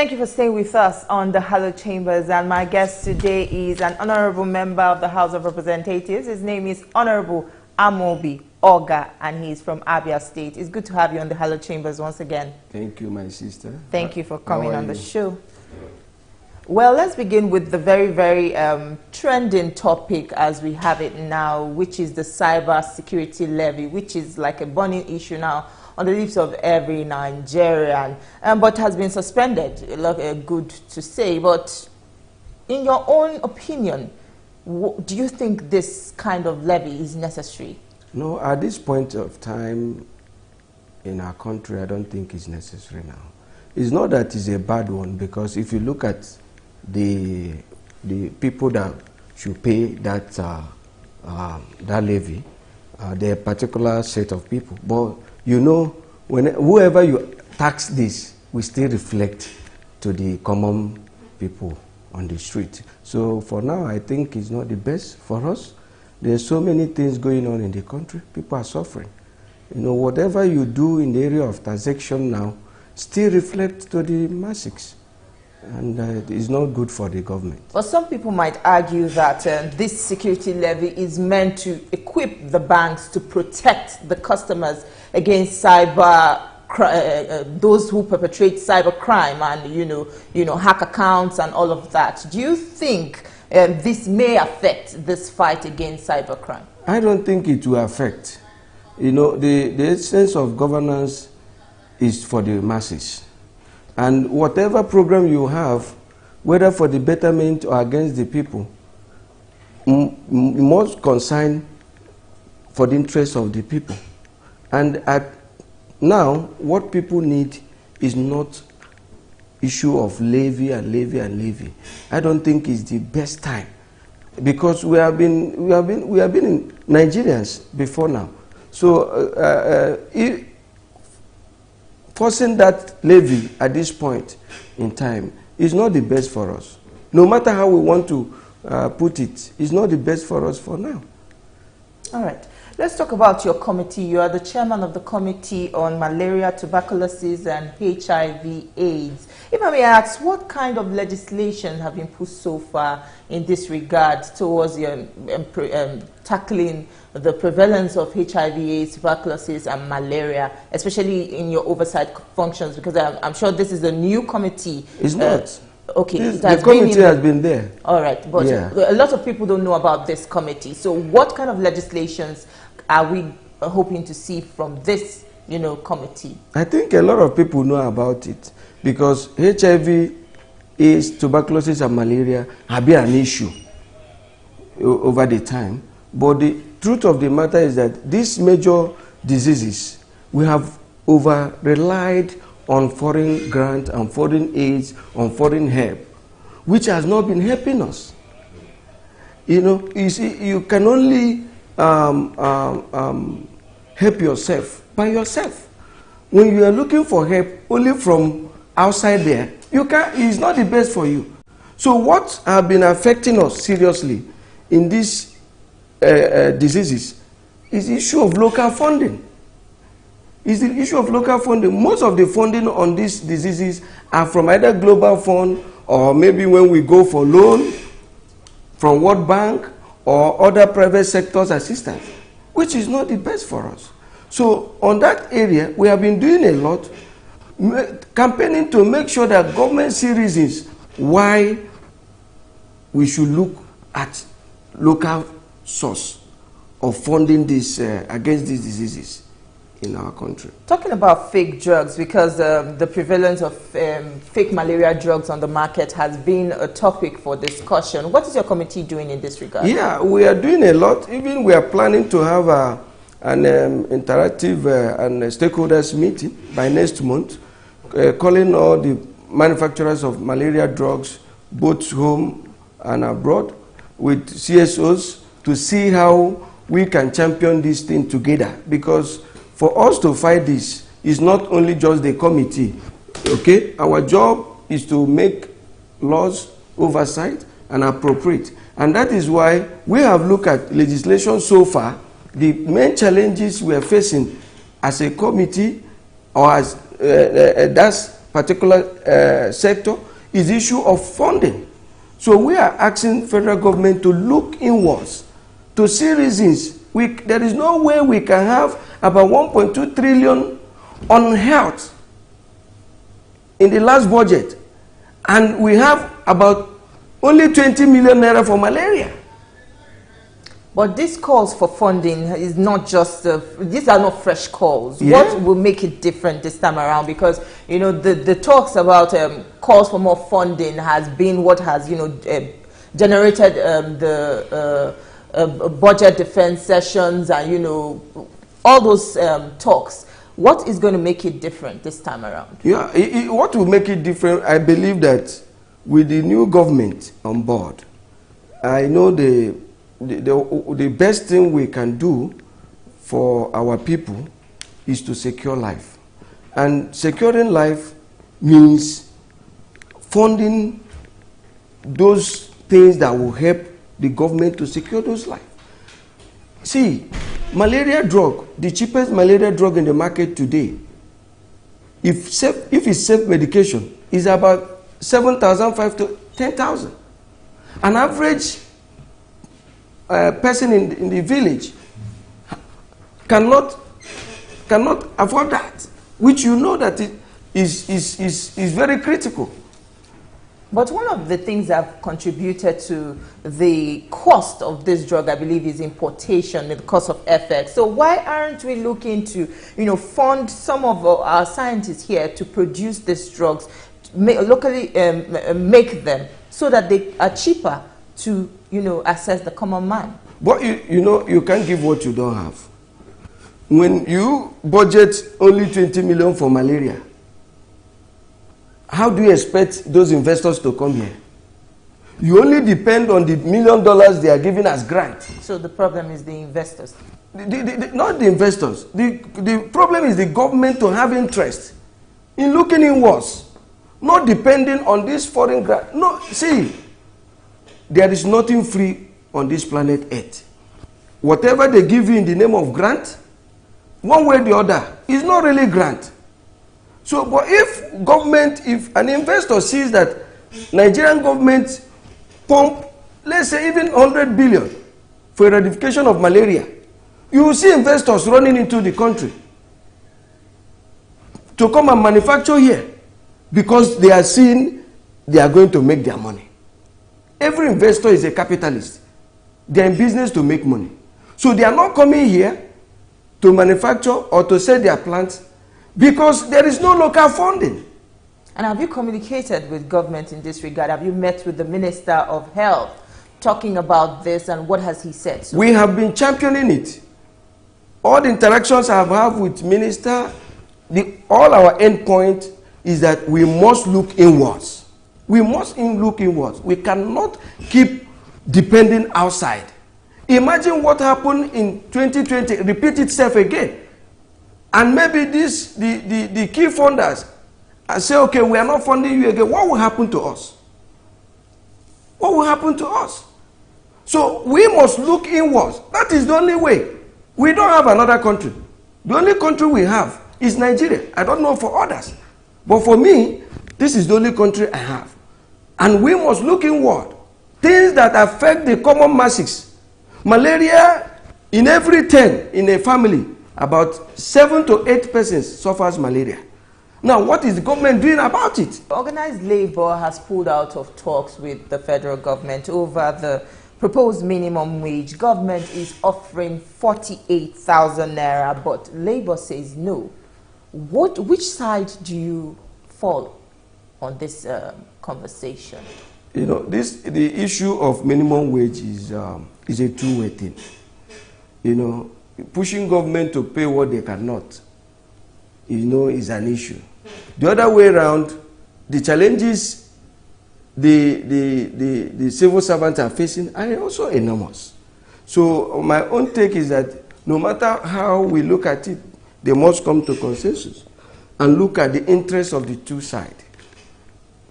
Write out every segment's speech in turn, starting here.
Thank you for staying with us on the Hello Chambers, and my guest today is an honorable member of the House of Representatives. His name is Honourable Amobi Ogah, and he's from Abia State. It's good to have you on the Hello Chambers once again. Thank you, my sister. Thank you for coming on the show. Well, let's begin with the very trending topic as we have it now, which is the cyber security levy, which is like a burning issue now on the lips of every Nigerian, but has been suspended. Good to say, but in your own opinion, do you think this kind of levy is necessary? No, at this point of time in our country, I don't think it's necessary now. It's not that it's a bad one, because if you look at the people that should pay that levy, they're a particular set of people. But you know, whoever you tax this will still reflect to the common people on the street. So for now, I think it's not the best for us. There's so many things going on in the country. People are suffering. You know, whatever you do in the area of taxation now still reflects to the masses. And it's not good for the government. But some people might argue that this security levy is meant to equip the banks to protect the customers against cyber those who perpetrate cyber crime and hack accounts and all of that. Do you think this may affect this fight against cyber crime? I don't think it will affect. You know, the essence of governance is for the masses. And whatever program you have, whether for the betterment or against the people, must concern for the interest of the people. And now, what people need is not issue of levy and levy and levy. I don't think it's the best time, because we have been in Nigerians before now. So forcing that levy at this point in time is not the best for us. No matter how we want to put it, it's not the best for us for now. All right. Let's talk about your committee. You are the chairman of the Committee on Malaria, Tuberculosis and HIV/AIDS. If I may ask, what kind of legislation have been put so far in this regard towards tackling the prevalence of HIV/AIDS, tuberculosis and malaria, especially in your oversight functions? Because I'm sure this is a new committee. It's not. Okay, the committee has been there. All right, but a lot of people don't know about this committee. So what kind of legislations are we hoping to see from this, committee? I think a lot of people know about it, because HIV, AIDS, tuberculosis and malaria have been an issue over the time. But the truth of the matter is that these major diseases, we have over-relied on foreign grant and foreign aids, on foreign help, which has not been helping us. You see, you can only help yourself by yourself. When you are looking for help only from outside there, it's not the best for you. So what have been affecting us seriously in these diseases is the issue of local funding. Is the issue of local funding. Most of the funding on these diseases are from either Global Fund, or maybe when we go for loan from World Bank or other private sectors assistance, which is not the best for us. So on that area, we have been doing a lot, campaigning to make sure that government sees reasons why we should look at local source of funding this against these diseases in our country. Talking about fake drugs, because the prevalence of fake malaria drugs on the market has been a topic for discussion. What is your committee doing in this regard? Yeah, we are doing a lot. Even we are planning to have an interactive and stakeholders meeting by next month, calling all the manufacturers of malaria drugs, both home and abroad, with CSOs to see how we can champion this thing together. Because for us to fight this is not only just the committee, okay? Our job is to make laws, oversight, and appropriate. And that is why we have looked at legislation so far. The main challenges we are facing as a committee, or as that's particular sector is the issue of funding. So we are asking federal government to look inwards to see reasons. There is no way we can have about 1.2 trillion on health in the last budget, and we have about only 20 million naira for malaria. But this calls for funding is not just, these are not fresh calls. Yeah. What will make it different this time around? Because, you know, the talks about calls for more funding has been what has, you know, generated the budget defense sessions and, you know, all those talks. What is going to make it different this time around? Yeah, what will make it different, I believe that with the new government on board, I know the best thing we can do for our people is to secure life. And securing life means funding those things that will help the government to secure those lives. See, malaria drug, the cheapest malaria drug in the market today, if it's safe medication, is about 7,500 to 10,000. An average person in the village cannot afford that, which you know that it is very critical. But one of the things that have contributed to the cost of this drug, I believe, is importation, the cost of FX. So why aren't we looking to, you know, fund some of our scientists here to produce these drugs, locally make them, so that they are cheaper to, you know, access the common man? But you know, you can't give what you don't have. When you budget only 20 million for malaria, how do you expect those investors to come here? You only depend on the $1 million they are giving as grant. So the problem is the investors? Not the investors. The problem is the government to have interest in looking inwards, not depending on this foreign grant. No, see, there is nothing free on this planet Earth. Whatever they give you in the name of grant, one way or the other, is not really grant. So, but if an investor sees that Nigerian government pump, let's say even 100 billion for eradication of malaria, you will see investors running into the country to come and manufacture here because they are seeing they are going to make their money. Every investor is a capitalist. They are in business to make money. So they are not coming here to manufacture or to sell their plants because there is no local funding. And have you communicated with government in this regard? Have you met with the Minister of Health talking about this, and what has he said? So we have been championing it. All the interactions I have had with Minister, all our end point is that we must look inwards. We must look inwards. We cannot keep depending outside. Imagine what happened in 2020, repeat itself again. And maybe the key funders say, okay, we are not funding you again. What will happen to us? What will happen to us? So we must look inwards. That is the only way. We don't have another country. The only country we have is Nigeria. I don't know for others. But for me, this is the only country I have. And we must look inward. Things that affect the common masses. Malaria, in every 10 in a family, about 7 to 8 persons suffers malaria. Now, what is the government doing about it? Organized labor has pulled out of talks with the federal government over the proposed minimum wage. Government is offering 48,000 naira, but labor says no. Which side do you fall on this conversation? You know, the issue of minimum wage is a two-way thing. You know, pushing government to pay what they cannot, you know, is an issue. The other way around, the challenges the civil servants are facing are also enormous. So my own take is that no matter how we look at it, they must come to consensus and look at the interests of the two sides.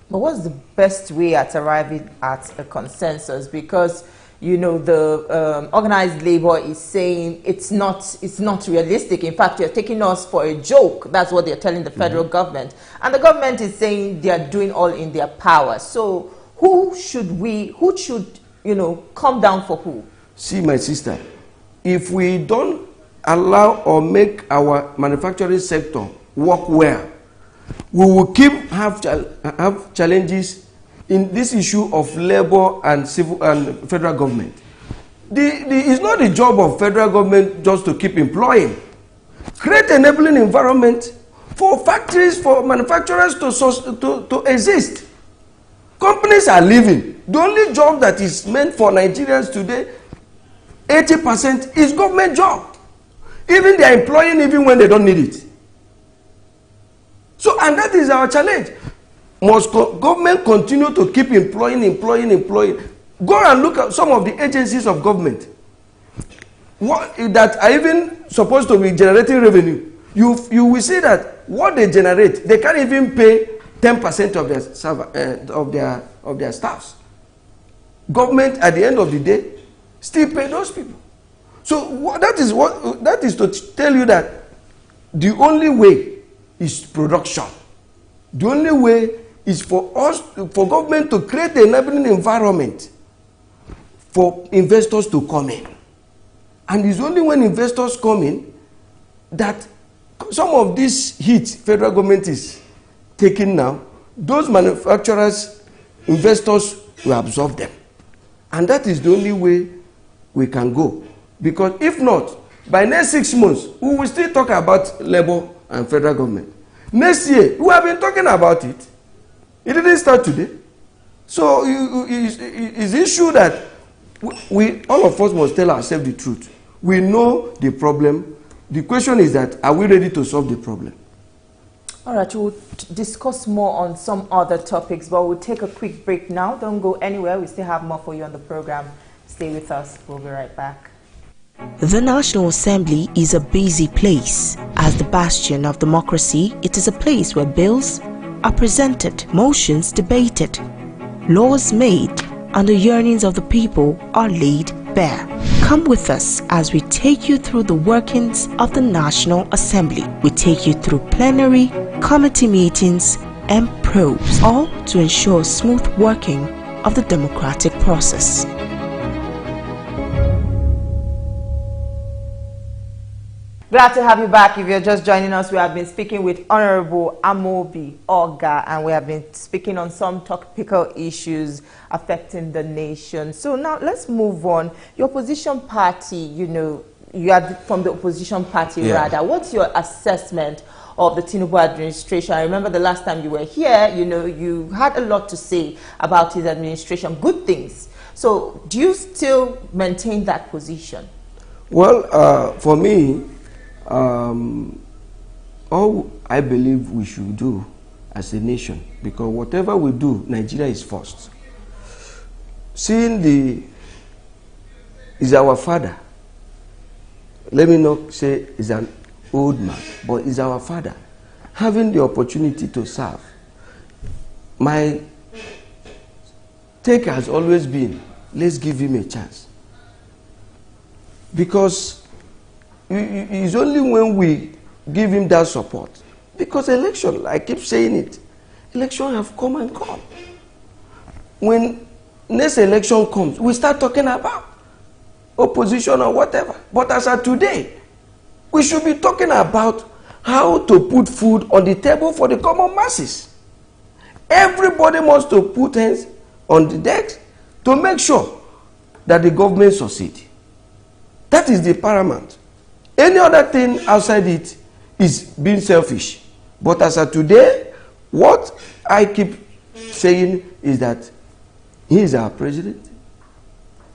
But what's the best way at arriving at a consensus? Because, you know, the organized labor is saying it's not realistic. In fact, you're taking us for a joke. That's what they're telling the federal government. And the government is saying they are doing all in their power. So who should, you know, come down for who? See, my sister, if we don't allow or make our manufacturing sector work well, we will have challenges in this issue of labor and civil and federal government. It's not the job of federal government just to keep employing. Create enabling environment for factories, for manufacturers to exist. Companies are leaving. The only job that is meant for Nigerians today, 80% is government job. Even they are employing even when they don't need it. So, and that is our challenge. Must government continue to keep employing? Go and look at some of the agencies of government that are even supposed to be generating revenue. You will see that what they generate, they can't even pay 10% of their staffs. Government, at the end of the day, still pay those people. So that is to tell you that the only way is production. The only way is for government to create an enabling environment for investors to come in. And it's only when investors come in that some of this heat federal government is taking now, those manufacturers, investors will absorb them. And that is the only way we can go. Because if not, by next 6 months, we will still talk about labor and federal government. Next year, we have been talking about it. It didn't start today. So it's the issue that all of us must tell ourselves the truth. We know the problem. The question is that, are we ready to solve the problem? All right, we'll discuss more on some other topics, but we'll take a quick break now. Don't go anywhere. We still have more for you on the program. Stay with us. We'll be right back. The National Assembly is a busy place. As the bastion of democracy, it is a place where bills are presented, motions debated, laws made, and the yearnings of the people are laid bare. Come with us as we take you through the workings of the National Assembly. We take you through plenary, committee meetings, and probes, all to ensure smooth working of the democratic process. Glad to have you back. If you're just joining us, we have been speaking with Honourable Amobi Ogah, and we have been speaking on some topical issues affecting the nation. So now let's move on. Your opposition party, you know, you are from the opposition party rather. What's your assessment of the Tinubu administration? I remember the last time you were here, you know, you had a lot to say about his administration, good things. So do you still maintain that position? Well, for me, all I believe we should do as a nation, because whatever we do, Nigeria is first. Seeing is our father. Let me not say he's an old man, but he's our father. Having the opportunity to serve, my take has always been, let's give him a chance. Because it's only when we give him that support. Because election, I keep saying it, election have come and gone. When next election comes, we start talking about opposition or whatever. But as of today, we should be talking about how to put food on the table for the common masses. Everybody wants to put hands on the desk to make sure that the government succeeds. That is the paramount. Any other thing outside it is being selfish. But as of today, what I keep saying is that he is our president.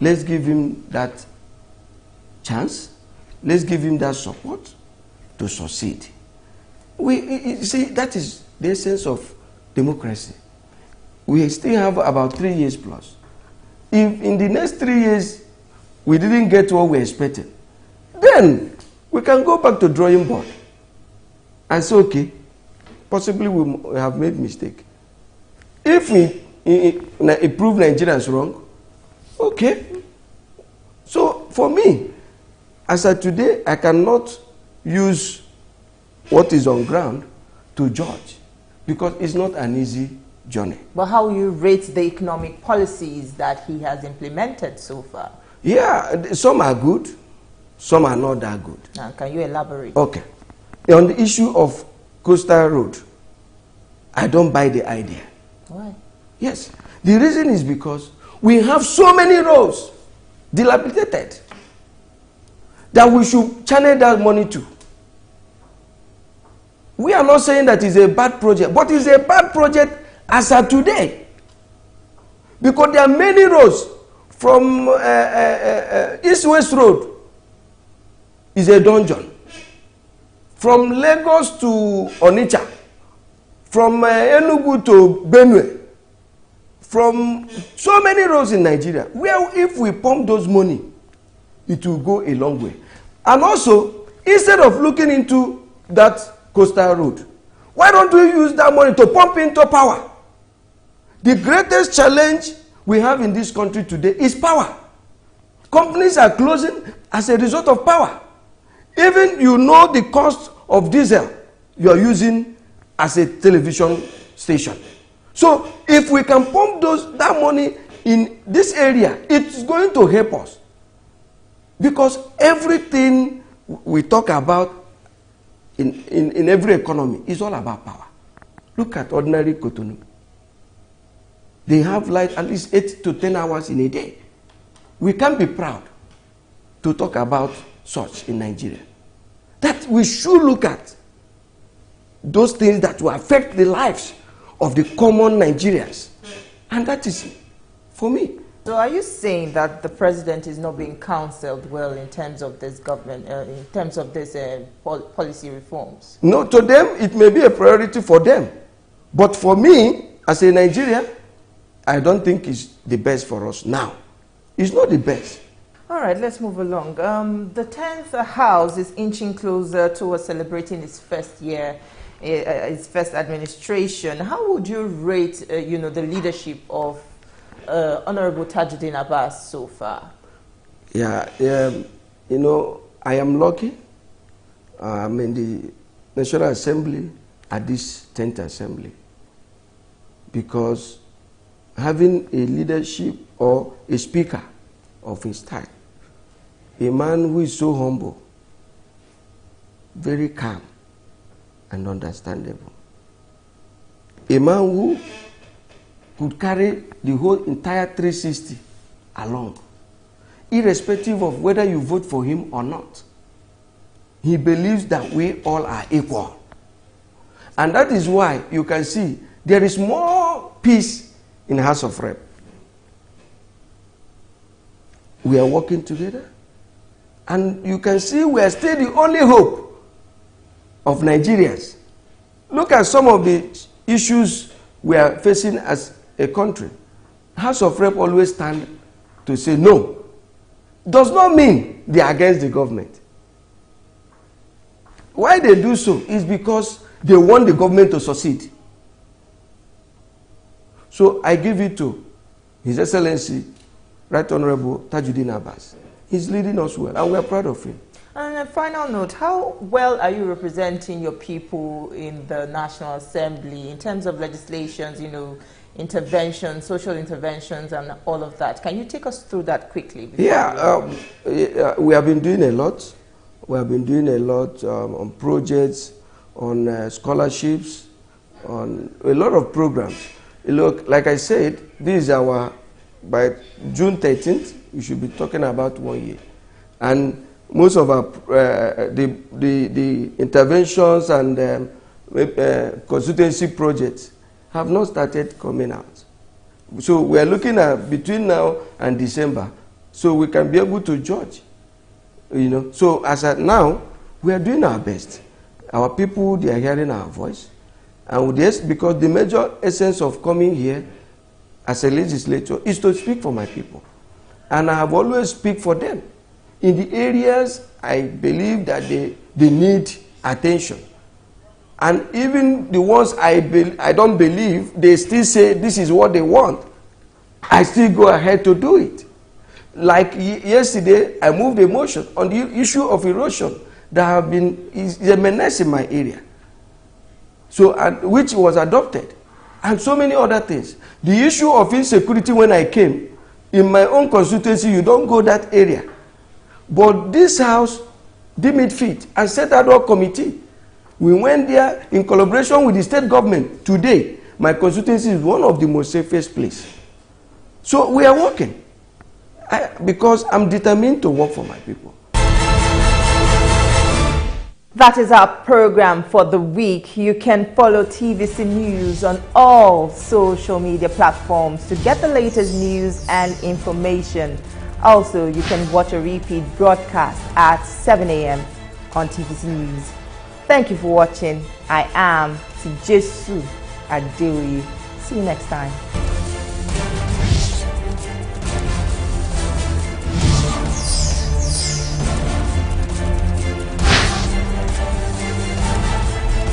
Let's give him that chance. Let's give him that support to succeed. You see, that is the essence of democracy. We still have about 3 years plus. If in the next 3 years we didn't get what we expected, then we can go back to drawing board and say, okay, possibly we have made mistake. If we prove Nigerians wrong, okay, for me, as of today, I cannot use what is on ground to judge, because it's not an easy journey. But how you rate the economic policies that he has implemented so far? Yeah, some are good, some are not that good. Can you elaborate? Okay. On the issue of Coastal Road, I don't buy the idea. Why? Yes. The reason is because we have so many roads dilapidated that we should channel that money to. We are not saying that it's a bad project, but it's a bad project as of today. Because there are many roads from East-West Road is a dungeon. From Lagos to Onitsha, from Enugu to Benue, from so many roads in Nigeria, where if we pump those money, it will go a long way. And also, instead of looking into that coastal road, why don't we use that money to pump into power? The greatest challenge we have in this country today is power. Companies are closing as a result of power. Even you know the cost of diesel you are using as a television station. So if we can pump that money in this area, it's going to help us. Because everything we talk about in every economy is all about power. Look at ordinary Cotonou. They have light at least 8 to 10 hours in a day. We can't be proud to talk about such in Nigeria. That we should look at those things that will affect the lives of the common Nigerians. And that is for me. So are you saying that the president is not being counseled well in terms of this government, in terms of this policy reforms? No, to them it may be a priority for them. But for me, as a Nigerian, I don't think it's the best for us now. It's not the best. All right, let's move along. The 10th House is inching closer towards celebrating its first year, its first administration. How would you rate, the leadership of Honourable Tajuddin Abbas so far? Yeah, I am lucky. I'm in the National Assembly at this 10th Assembly, because having a leadership or a speaker of his type, a man who is so humble, very calm and understandable, a man who could carry the whole entire 360 along, irrespective of whether you vote for him or not. He believes that we all are equal. And that is why you can see there is more peace in the House of Rep. We are working together. And you can see we are still the only hope of Nigerians. Look at some of the issues we are facing as a country. House of Rep always stand to say no. Does not mean they are against the government. Why they do so is because they want the government to succeed. So I give it to His Excellency, Right Honourable Tajuddin Abbas. He's leading us well, and we're proud of him. And a final note, how well are you representing your people in the National Assembly in terms of legislations, interventions, social interventions, and all of that? Can you take us through that quickly? Yeah, we have been doing a lot. We have been doing a lot on projects, on scholarships, on a lot of programs. Look, like I said, this is by June 13th, we should be talking about 1 year. And most of our, the interventions and consultancy projects have not started coming out. So we are looking at between now and December, so we can be able to judge. So as at now, we are doing our best. Our people, they are hearing our voice. And this, because the major essence of coming here as a legislator is to speak for my people. And I have always speak for them. In the areas I believe that they need attention. And even the ones I don't believe, they still say this is what they want. I still go ahead to do it. Like yesterday, I moved a motion on the issue of erosion that is a menace in my area. So, which was adopted, and so many other things. The issue of insecurity when I came, in my own constituency, you don't go that area. But this house deemed it fit and set ad hoc committee. We went there in collaboration with the state government. Today, my constituency is one of the most safest places. So we are working. Because I'm determined to work for my people. That is our program for the week. You can follow TVC News on all social media platforms to get the latest news and information. Also, you can watch a repeat broadcast at 7 a.m. on TVC News. Thank you for watching. I am Tijesu Adeoye. See you next time.